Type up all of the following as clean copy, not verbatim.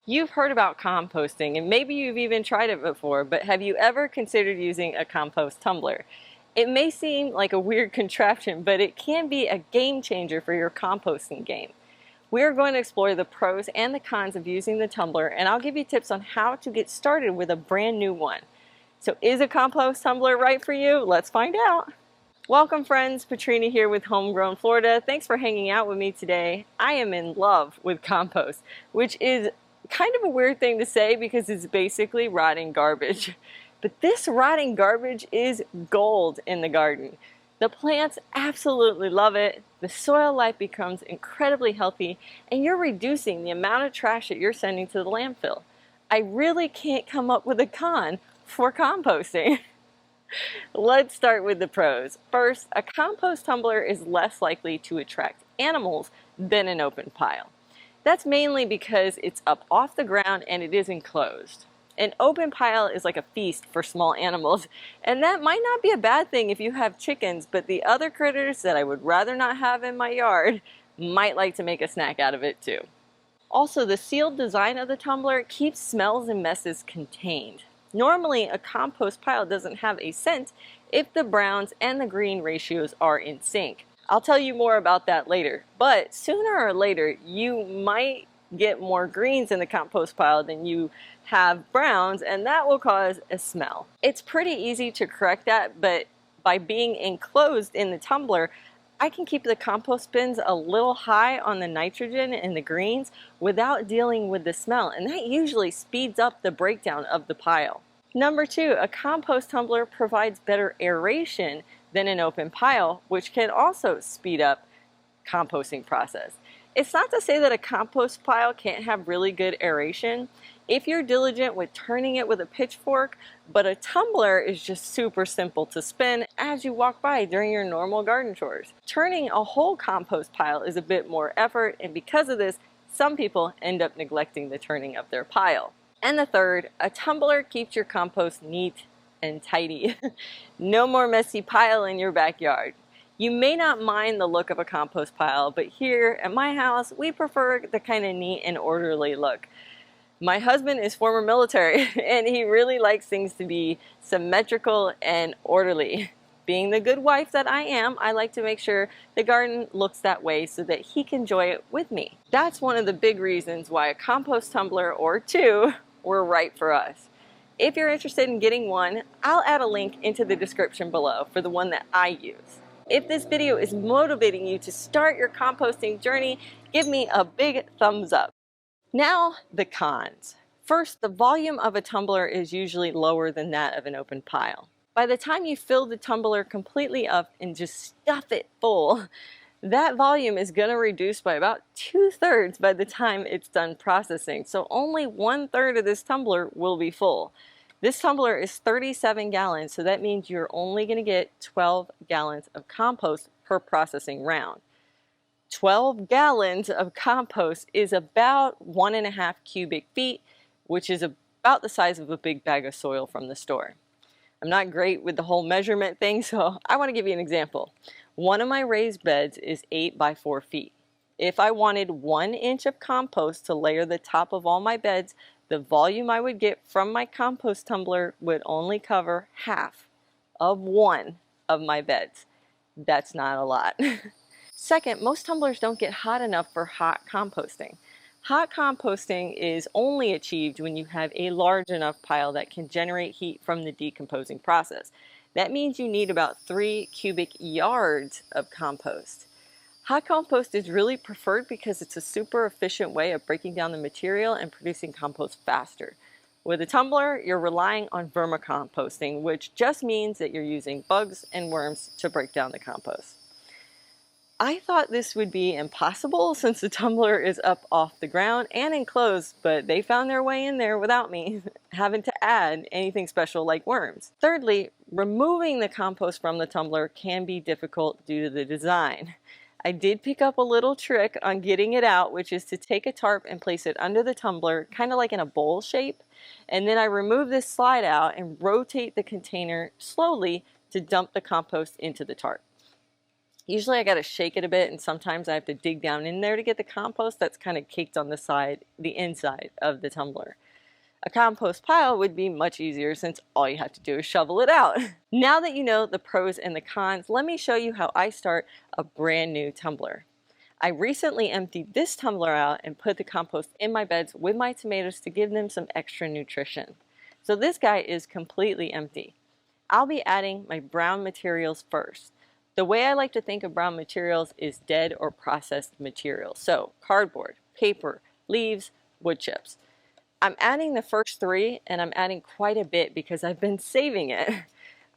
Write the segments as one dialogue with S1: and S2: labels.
S1: You've heard about composting and maybe you've even tried it before, but have you ever considered using a compost tumbler? It may seem like a weird contraption, but it can be a game changer for your composting game. We're going to explore the pros and the cons of using the tumbler, and I'll give you tips on how to get started with a brand new one. So is a compost tumbler right for you? Let's find out. Welcome friends, Patrina here with Homegrown Florida. Thanks for hanging out with me today. I am in love with compost, which is kind of a weird thing to say because it's basically rotting garbage. But this rotting garbage is gold in the garden. The plants absolutely love it, the soil life becomes incredibly healthy, and you're reducing the amount of trash that you're sending to the landfill. I really can't come up with a con for composting. Let's start with the pros. First, a compost tumbler is less likely to attract animals than an open pile. That's mainly because it's up off the ground and it is enclosed. An open pile is like a feast for small animals, and that might not be a bad thing if you have chickens, but the other critters that I would rather not have in my yard might like to make a snack out of it too. Also, the sealed design of the tumbler keeps smells and messes contained. Normally, a compost pile doesn't have a scent if the browns and the green ratios are in sync. I'll tell you more about that later, but sooner or later you might get more greens in the compost pile than you have browns, and that will cause a smell. It's pretty easy to correct that, but by being enclosed in the tumbler, I can keep the compost bins a little high on the nitrogen and the greens without dealing with the smell, and that usually speeds up the breakdown of the pile. Number two, a compost tumbler provides better aeration than an open pile, which can also speed up composting process. It's not to say that a compost pile can't have really good aeration if you're diligent with turning it with a pitchfork, but a tumbler is just super simple to spin as you walk by during your normal garden chores. Turning a whole compost pile is a bit more effort, and because of this, some people end up neglecting the turning of their pile. And the third, a tumbler keeps your compost neat and tidy. No more messy pile in your backyard. You may not mind the look of a compost pile, but here at my house, we prefer the kind of neat and orderly look. My husband is former military, and he really likes things to be symmetrical and orderly. Being the good wife that I am, I like to make sure the garden looks that way so that he can enjoy it with me. That's one of the big reasons why a compost tumbler or two were right for us. If you're interested in getting one, I'll add a link into the description below for the one that I use. If this video is motivating you to start your composting journey, give me a big thumbs up. Now, the cons. First, the volume of a tumbler is usually lower than that of an open pile. By the time you fill the tumbler completely up and just stuff it full, that volume is going to reduce by about 2/3 by the time it's done processing. So only 1/3 of this tumbler will be full. This tumbler is 37 gallons, so that means you're only going to get 12 gallons of compost per processing round. 12 gallons of compost is about 1.5 cubic feet, which is about the size of a big bag of soil from the store. I'm not great with the whole measurement thing, so I want to give you an example. One of my raised beds is 8 by 4 feet. If I wanted 1 inch of compost to layer the top of all my beds, the volume I would get from my compost tumbler would only cover half of one of my beds. That's not a lot. Second, most tumblers don't get hot enough for hot composting. Hot composting is only achieved when you have a large enough pile that can generate heat from the decomposing process. That means you need about 3 cubic yards of compost. Hot compost is really preferred because it's a super efficient way of breaking down the material and producing compost faster. With a tumbler, you're relying on vermicomposting, which just means that you're using bugs and worms to break down the compost. I thought this would be impossible since the tumbler is up off the ground and enclosed, but they found their way in there without me having to add anything special like worms. Thirdly, removing the compost from the tumbler can be difficult due to the design. I did pick up a little trick on getting it out, which is to take a tarp and place it under the tumbler, kind of like in a bowl shape, and then I remove this slide out and rotate the container slowly to dump the compost into the tarp. Usually I got to shake it a bit, and sometimes I have to dig down in there to get the compost that's kind of caked on the side, the inside of the tumbler. A compost pile would be much easier since all you have to do is shovel it out. Now that you know the pros and the cons, let me show you how I start a brand new tumbler. I recently emptied this tumbler out and put the compost in my beds with my tomatoes to give them some extra nutrition. So this guy is completely empty. I'll be adding my brown materials first. The way I like to think of brown materials is dead or processed materials. So cardboard, paper, leaves, wood chips. I'm adding the first three, and I'm adding quite a bit because I've been saving it.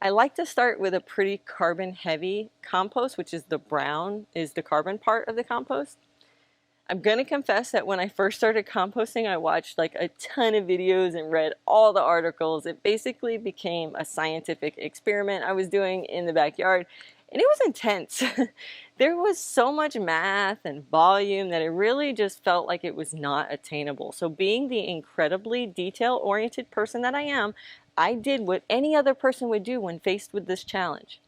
S1: I like to start with a pretty carbon heavy compost, which is the brown, is the carbon part of the compost. I'm going to confess that when I first started composting, I watched like a ton of videos and read all the articles. It basically became a scientific experiment I was doing in the backyard, and it was intense. There was so much math and volume that it really just felt like it was not attainable. So being the incredibly detail-oriented person that I am, I did what any other person would do when faced with this challenge.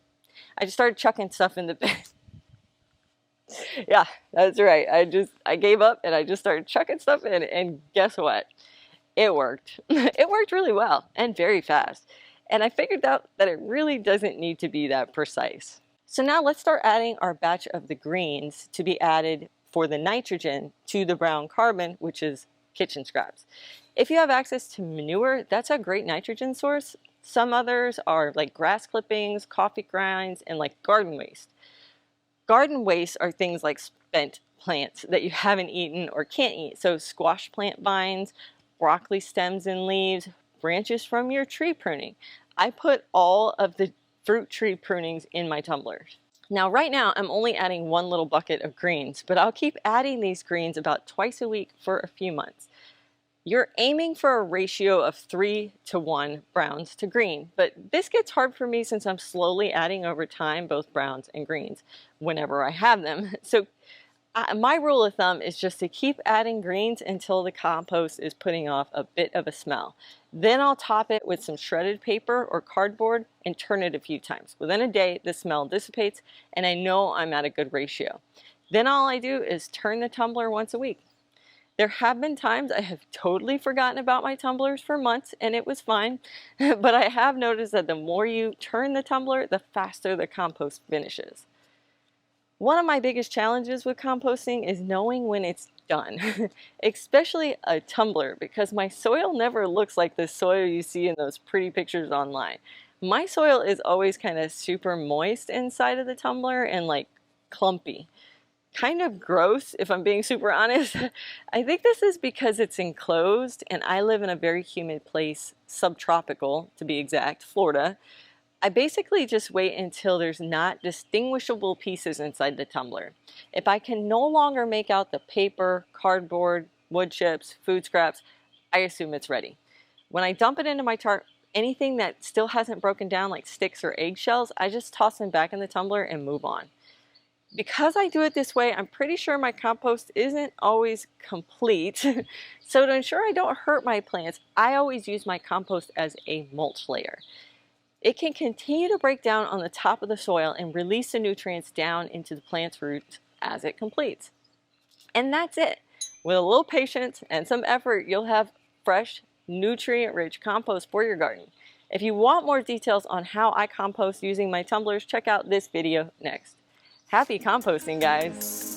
S1: I just started chucking stuff in the bin. Yeah, that's right. I gave up and I just started chucking stuff in, and guess what? It worked. It worked really well and very fast. And I figured out that it really doesn't need to be that precise. So now let's start adding our batch of the greens to be added for the nitrogen to the brown carbon, which is kitchen scraps. If you have access to manure, that's a great nitrogen source. Some others are like grass clippings, coffee grinds, and like garden waste. Garden waste are things like spent plants that you haven't eaten or can't eat. So squash plant vines, broccoli stems and leaves, branches from your tree pruning. I put all of the fruit tree prunings in my tumblers. Now right now I'm only adding one little bucket of greens, but I'll keep adding these greens about twice a week for a few months. You're aiming for a ratio of 3:1 browns to green, but this gets hard for me since I'm slowly adding over time both browns and greens whenever I have them. So my rule of thumb is just to keep adding greens until the compost is putting off a bit of a smell. Then I'll top it with some shredded paper or cardboard and turn it a few times. Within a day, the smell dissipates and I know I'm at a good ratio. Then all I do is turn the tumbler once a week. There have been times I have totally forgotten about my tumblers for months and it was fine, but I have noticed that the more you turn the tumbler, the faster the compost finishes. One of my biggest challenges with composting is knowing when it's done, especially a tumbler, because my soil never looks like the soil you see in those pretty pictures online. My soil is always kind of super moist inside of the tumbler and like clumpy. Kind of gross if I'm being super honest. I think this is because it's enclosed and I live in a very humid place, subtropical to be exact, Florida. I basically just wait until there's not distinguishable pieces inside the tumbler. If I can no longer make out the paper, cardboard, wood chips, food scraps, I assume it's ready. When I dump it into my tarp, anything that still hasn't broken down like sticks or eggshells, I just toss them back in the tumbler and move on. Because I do it this way, I'm pretty sure my compost isn't always complete. So to ensure I don't hurt my plants, I always use my compost as a mulch layer. It can continue to break down on the top of the soil and release the nutrients down into the plant's roots as it completes. And that's it. With a little patience and some effort, you'll have fresh, nutrient-rich compost for your garden. If you want more details on how I compost using my tumblers, check out this video next. Happy composting, guys!